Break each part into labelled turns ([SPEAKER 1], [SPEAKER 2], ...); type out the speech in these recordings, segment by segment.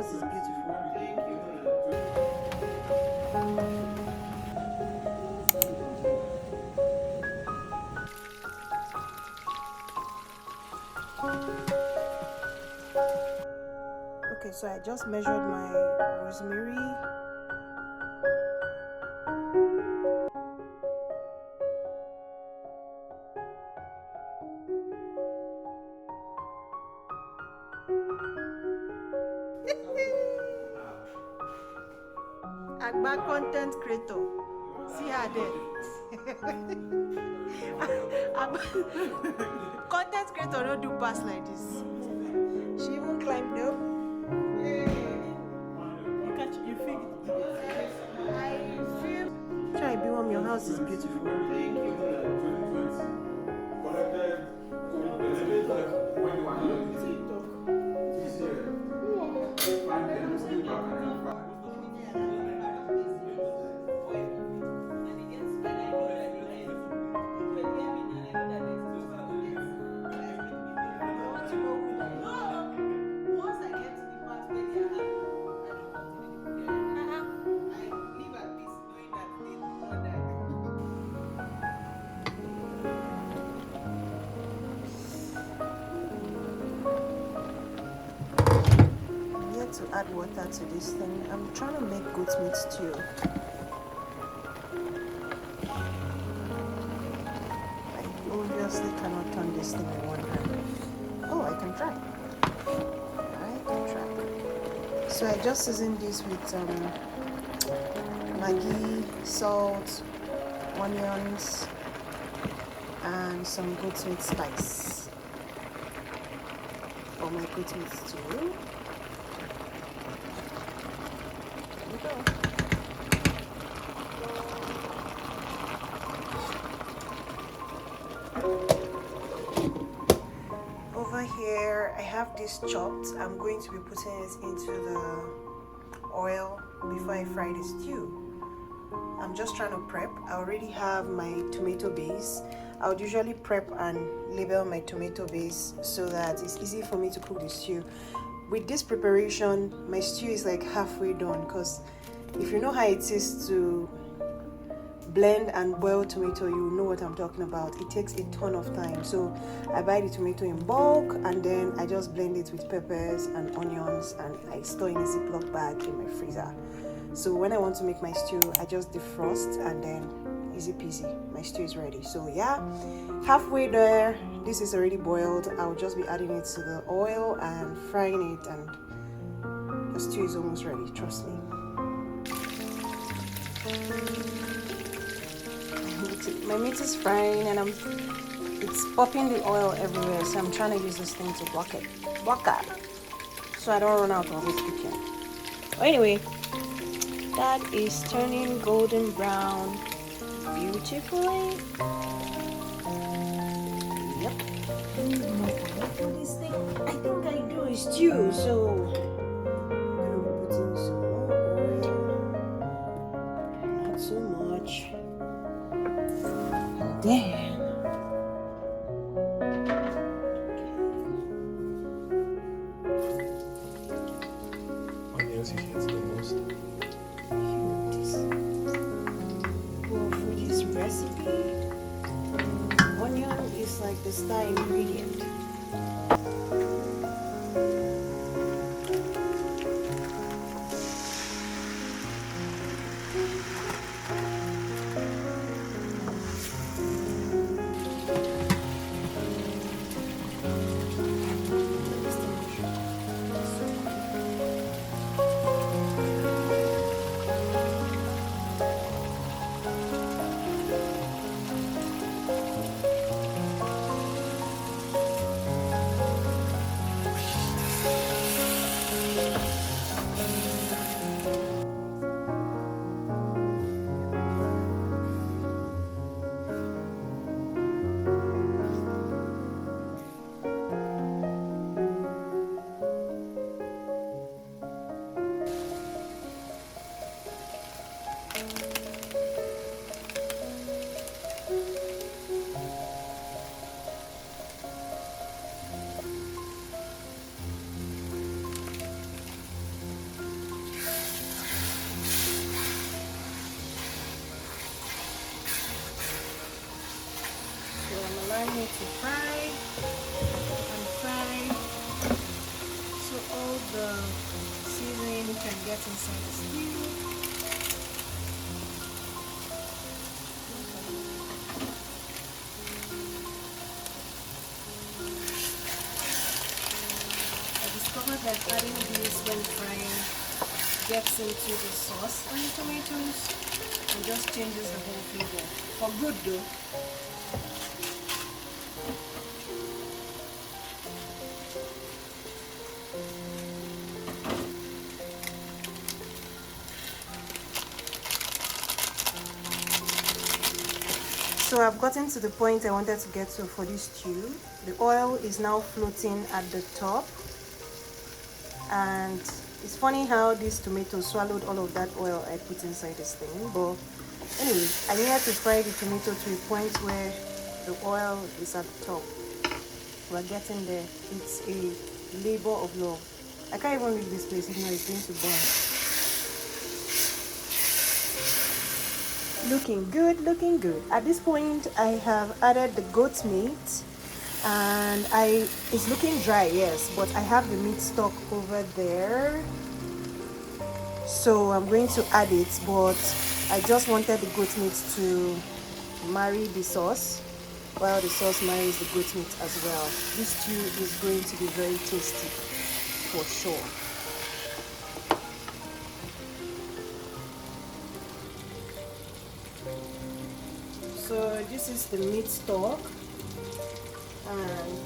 [SPEAKER 1] house is beautiful.
[SPEAKER 2] Thank you.
[SPEAKER 1] Okay, so I just measured my rosemary. Agba content creator. See her there. Content creator don't do pass like this. She even climbed up.
[SPEAKER 2] You feel
[SPEAKER 1] I feel. Try be warm. Your house is beautiful.
[SPEAKER 2] Thank you.
[SPEAKER 1] To add water to this thing. I'm trying to make goat meat stew. I obviously cannot turn this thing in one hand. Oh, I can try. So I just seasoned this with Maggi, salt, onions, and some goat meat spice for my goat meat stew. Over here I have this chopped. I'm going to be putting it into the oil before I fry the stew. I'm just trying to prep. I already have my tomato base. I would usually prep and label my tomato base so that it's easy for me to cook the stew. With this preparation, my stew is like halfway done, because if you know how it is to blend and boil tomato, you know what I'm talking about. It takes a ton of time. So I buy the tomato in bulk and then I just blend it with peppers and onions and I store in a Ziploc bag in my freezer. So when I want to make my stew, I just defrost and then easy peasy, my stew is ready. So yeah, halfway there. This is already boiled. I'll just be adding it to the oil and frying it, and the stew is almost ready, trust me. My meat is frying and it's popping the oil everywhere, so I'm trying to use this thing to block it, so I don't run out of it quickly. Anyway, that is turning golden brown beautifully. Yep. This thing, I think I do is stew, so I'm gonna be putting some more oil, not so much, and then
[SPEAKER 2] onions you hate the most.
[SPEAKER 1] Well, for this recipe, onion is like the star ingredient. the seasoning can get inside the stew. I discovered that adding this when frying gets into the sauce and the tomatoes and just changes the whole flavor. For good though. So I've gotten to the point I wanted to get to for this stew. The oil is now floating at the top. And it's funny how these tomatoes swallowed all of that oil I put inside this thing. But anyway, I needed to fry the tomato to a point where the oil is at the top. We're getting there. It's a labor of love. I can't even leave this place even though it's going to burn. Looking good, looking good. At this point, I have added the goat meat, and it's looking dry, yes, but I have the meat stock over there, so I'm going to add it. But I just wanted the goat meat to marry the sauce, while the sauce marries the goat meat as well. This stew is going to be very tasty, for sure. So this is the meat stock, and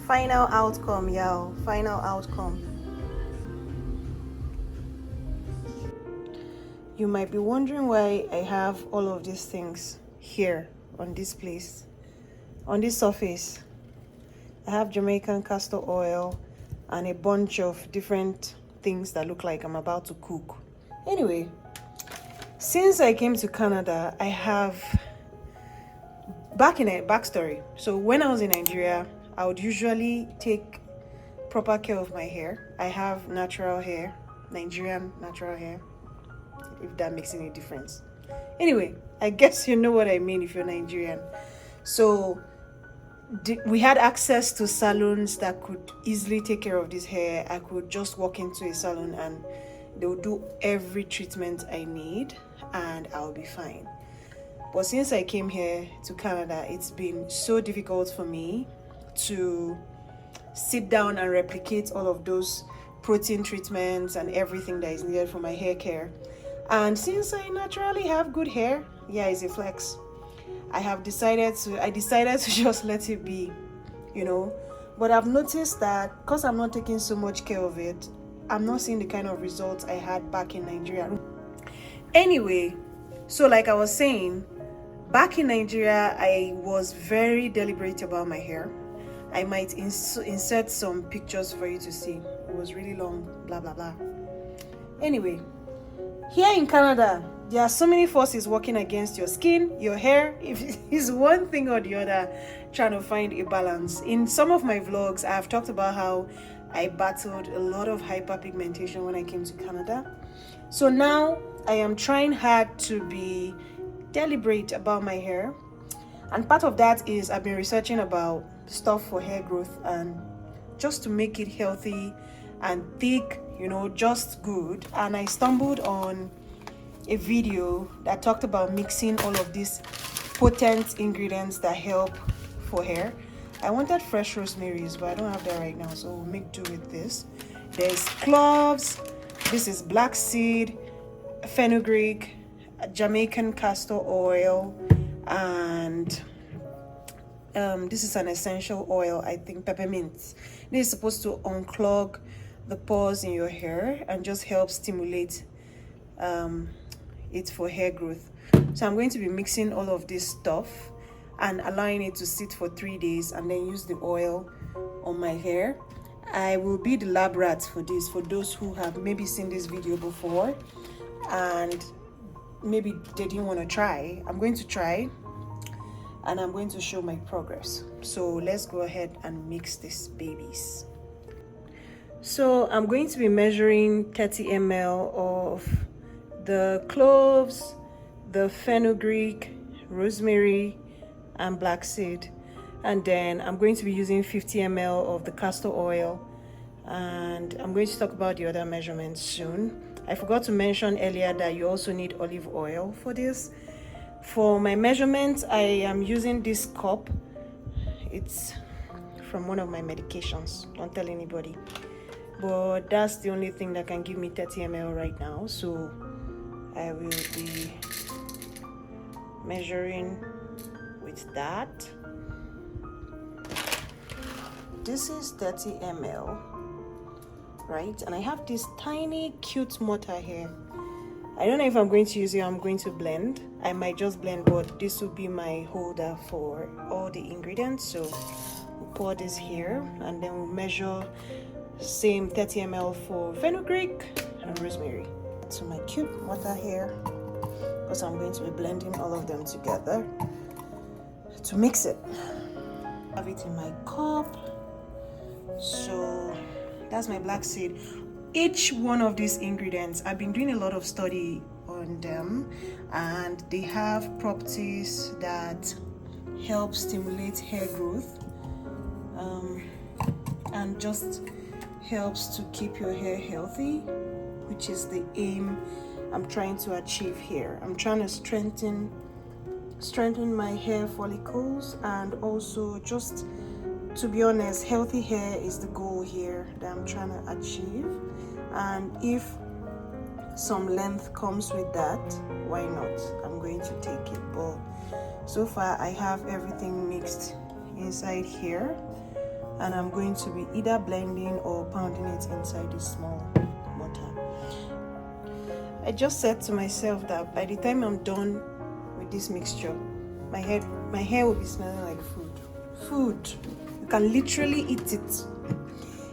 [SPEAKER 1] final outcome, y'all. Final outcome. You might be wondering why I have all of these things here on this place. On this surface, I have Jamaican castor oil and a bunch of different things that look like I'm about to cook. Anyway, since I came to Canada, I have backstory. So when I was in Nigeria, I would usually take proper care of my hair. I have natural hair, Nigerian natural hair, if that makes any difference. Anyway, I guess you know what I mean if you're Nigerian. So we had access to salons that could easily take care of this hair. I could just walk into a salon and they would do every treatment I need and I'll be fine. But since I came here to Canada, it's been so difficult for me to sit down and replicate all of those protein treatments and everything that is needed for my hair care. And since I naturally have good hair, yeah, it's a flex. I decided to just let it be, you know. But I've noticed that because I'm not taking so much care of it, I'm not seeing the kind of results I had back in Nigeria. Anyway, so like I was saying, back in Nigeria, I was very deliberate about my hair. I might insert some pictures for you to see. It was really long, blah, blah, blah. Anyway, here in Canada, there are so many forces working against your skin, your hair. If it's one thing or the other, trying to find a balance. In some of my vlogs, I have talked about how I battled a lot of hyperpigmentation when I came to Canada. So now I am trying hard to be deliberate about my hair. And part of that is I've been researching about stuff for hair growth and just to make it healthy and thick, you know, just good. And I stumbled on a video that talked about mixing all of these potent ingredients that help for hair. I wanted fresh rosemaries, but I don't have that right now, so we'll make do with this. There's cloves, this is black seed, fenugreek, Jamaican castor oil, and this is an essential oil, I think, peppermint. This is supposed to unclog the pores in your hair and just help stimulate it for hair growth. So I'm going to be mixing all of this stuff and allowing it to sit for 3 days and then use the oil on my hair. I will be the lab rat for this, for those who have maybe seen this video before and maybe they didn't want to try. I'm going to try and I'm going to show my progress. So let's go ahead and mix these babies. So I'm going to be measuring 30 ml of the cloves, the fenugreek, rosemary, and black seed. And then I'm going to be using 50 ml of the castor oil, and I'm going to talk about the other measurements soon. I forgot to mention earlier that you also need olive oil for this. For my measurements, I am using this cup. It's from one of my medications. Don't tell anybody. But that's the only thing that can give me 30 ml right now. So I will be measuring with that. This is 30 ml, right? And I have this tiny cute mortar here. I don't know if I'm going to use it. I'm going to blend. I might just blend, but this will be my holder for all the ingredients. So we'll pour this here, and then we'll measure same 30 ml for fenugreek and rosemary. So my cute mortar here, because I'm going to be blending all of them together to mix it. I have it in my cup. So that's my black seed. Each one of these ingredients, I've been doing a lot of study on them, and they have properties that help stimulate hair growth, and just helps to keep your hair healthy, which is the aim I'm trying to achieve here. I'm trying to strengthen my hair follicles, and also, just to be honest, healthy hair is the goal here that I'm trying to achieve. And if some length comes with that, why not? I'm going to take it. But so far I have everything mixed inside here, and I'm going to be either blending or pounding it inside this small mortar. I just said to myself that by the time I'm done with this mixture, my hair will be smelling like food. You can literally eat it.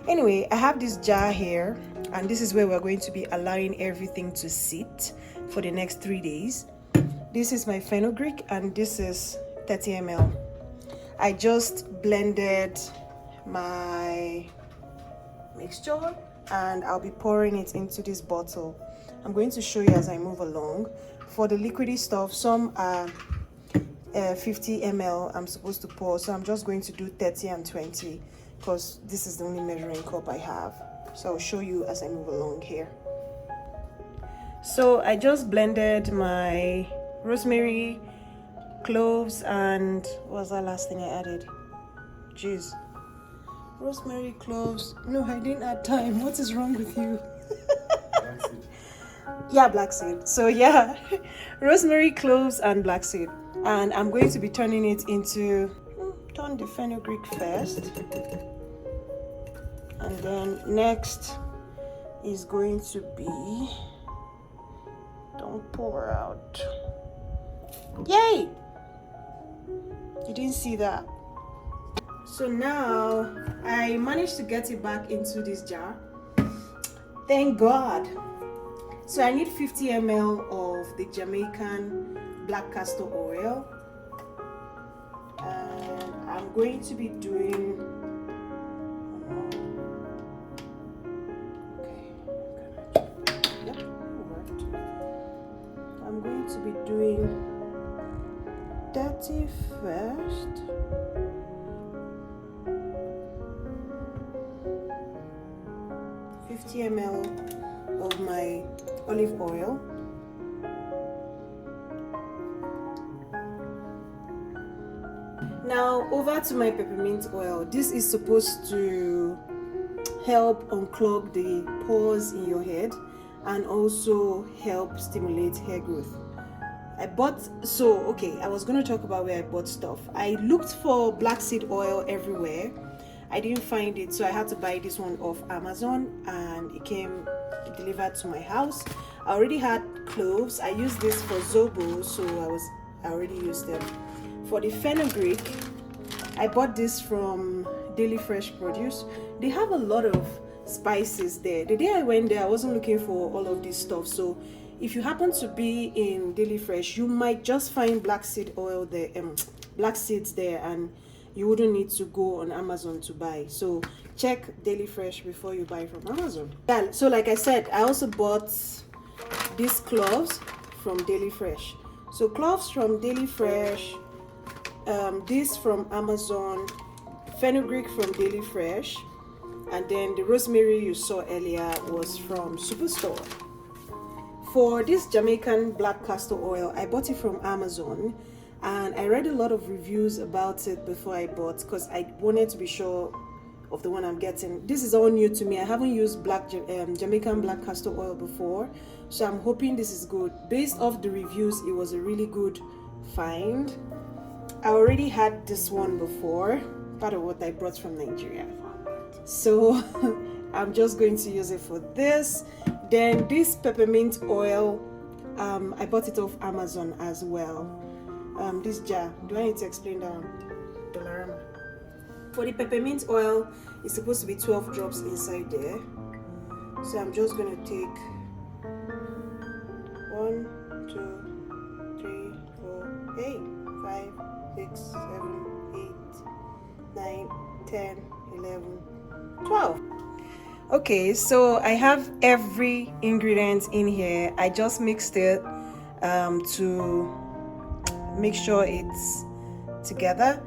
[SPEAKER 1] Anyway, I have this jar here, and this is where we're going to be allowing everything to sit for the next 3 days. This is my fenugreek, and this is 30 ml. I just blended my mixture, and I'll be pouring it into this bottle. I'm going to show you as I move along. For the liquidy stuff, some are 50 ml I'm supposed to pour, so I'm just going to do 30 and 20 because this is the only measuring cup I have. So I'll show you as I move along here. So I just blended my rosemary, cloves, and what was that last thing I added? Jeez. Rosemary, cloves. No, I didn't add thyme. What is wrong with you?
[SPEAKER 2] Black seed.
[SPEAKER 1] Yeah, black seed. So yeah, rosemary, cloves, and black seed. And I'm going to be turning it into, turn the fenugreek first. And then next is going to be, don't pour out. Yay! You didn't see that. So now I managed to get it back into this jar. Thank God. So I need 50 ml of the Jamaican black castor oil, and I'm going to be doing I'm going to be doing 30 first, $50 ml of my olive oil. Now over to my peppermint oil. This is supposed to help unclog the pores in your head and also help stimulate hair growth. I was going to talk about where I bought stuff. I looked for black seed oil everywhere. I didn't find it, so I had to buy this one off Amazon, and it came delivered to my house. I already had cloves. I used this for Zobo, so I already used them. For the fenugreek, I bought this from Daily Fresh Produce. They have a lot of spices there. The day I went there, I wasn't looking for all of this stuff, so if you happen to be in Daily Fresh, you might just find black seed oil there, black seeds there, and you wouldn't need to go on Amazon to buy. So check Daily Fresh before you buy from Amazon. Yeah, so like I said, I also bought these cloves from Daily Fresh. So cloves from Daily Fresh, this from Amazon, fenugreek from Daily Fresh, and then the rosemary you saw earlier was from Superstore. For this Jamaican black castor oil, I bought it from Amazon, and I read a lot of reviews about it before I bought because I wanted to be sure of the one I'm getting. This is all new to me. I haven't used Jamaican black castor oil before, so I'm hoping this is good. Based off the reviews, it was a really good find. I already had this one before, part of what I brought from Nigeria, so I'm just going to use it for this. Then this peppermint oil, I bought it off Amazon as well. This jar, do I need to explain that one? Dollarama. For the peppermint oil, it's supposed to be 12 drops inside there. So I'm just going to take 1, 2, 3, 4, 8, 5, 6, 7, 8, 9, 10, 11, 12. Okay, so I have every ingredient in here. I just mixed it to make sure it's together.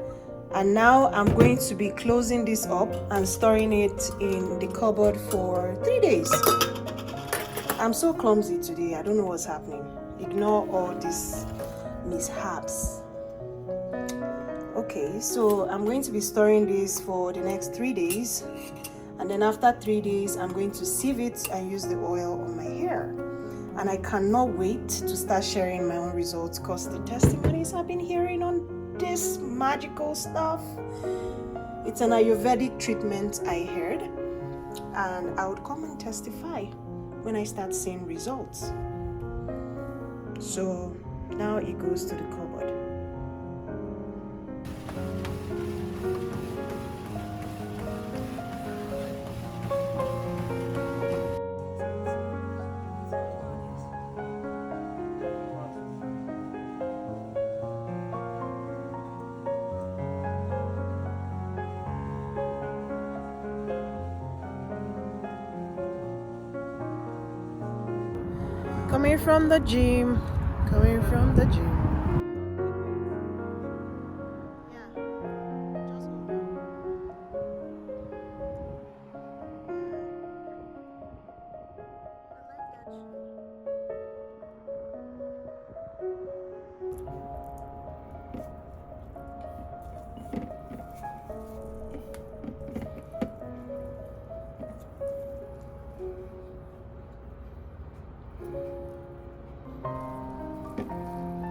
[SPEAKER 1] And now I'm going to be closing this up and storing it in the cupboard for 3 days. I'm so clumsy today. I don't know what's happening. Ignore all these mishaps. Okay, so I'm going to be storing this for the next 3 days. And then after 3 days, I'm going to sieve it and use the oil on my hair. And I cannot wait to start sharing my own results because the testimonies I've been hearing on this magical stuff. It's an Ayurvedic treatment, I heard, and I would come and testify when I start seeing results. So now it goes to the cupboard. Coming from the gym. Coming from the gym.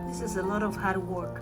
[SPEAKER 1] This is a lot of hard work.